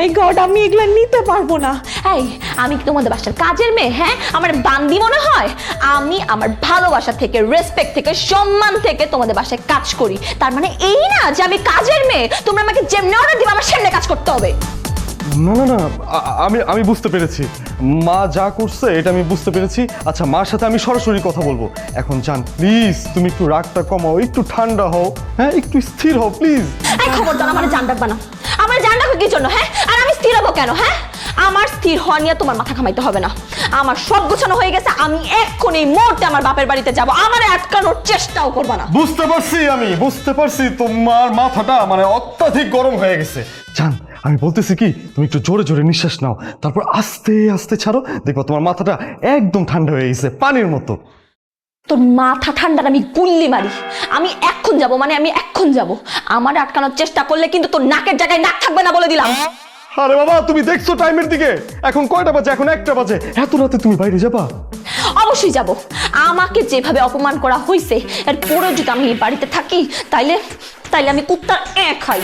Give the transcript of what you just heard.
মাই god, আমি এগুলা নিতে পারবো না। এই, আমি কি তোমাদের বাসার কাজের মেয়ে? হ্যাঁ, আমার বান্দি মনে হয়? আমি আমার ভালোবাসা থেকে, রেসপেক্ট থেকে, সম্মান থেকে তোমাদের বাসায় কাজ করি। তার মানে এই না যে আমি কাজের মেয়ে, তোমরা আমাকে যেমনি অর্ডার দিবে আমার সেমনি কাজ করতে হবে। না না না, আমি বুঝতে পেরেছি। মা যা করছে এটা আমি বুঝতে পেরেছি। আচ্ছা, মার সাথে আমি সরাসরি কথা বলবো। এখন জান, প্লিজ তুমি একটু রাগটা কমাও, একটু ঠান্ডা হও, হ্যাঁ, একটু স্থির হও প্লিজ। এই খবরদার আমার জান রাখবা না। আমার জান রাখো কি জন্য? হ্যাঁ, আর আমি স্থির হবো কেন? হ্যাঁ, আমার স্থির হওয়া নিয়ে তোমার মাথা ঘামাইতে হবে না। আমার সব গোছানো হয়ে গেছে, আমি এক্ষুনি এই মুহূর্তে আমার বাপের বাড়িতে যাব। আমার আটকানোর চেষ্টাও করবা না। বুঝতে পারছি, আমি বুঝতে পারছি তোমার মাথাটা মানে অত্যাধিক গরম হয়ে গেছে। জান, আমি বলতেছি কি, তুমি একটু জোরে জোরে নিঃশ্বাস নাও, তারপর আস্তে আস্তে ছাড়ো, দেখো তোমার মাথাটা একদম ঠান্ডা হয়ে গেছে, পানির মতো। তোর মাথা ঠান্ডার আমি গুল্লি মারি। আমি এখন যাব, মানে আমি এখন যাব। আমার আটকানোর চেষ্টা করলে কিন্তু তোর নাকের জায়গায় নাক থাকবে না বলে দিলাম। আরে বাবা, তুমি দেখছো টাইমের দিকে? এখন কয়টা বাজে? এখন 1টা বাজে। এত রাতে তুমি বাইরে যাবা? অবশ্যই যাব। আমাকে যেভাবে অপমান করা হয়েছে, এরপরেও যদি আমি এই বাড়িতে থাকি তাইলে আমি কুত্তার খাই।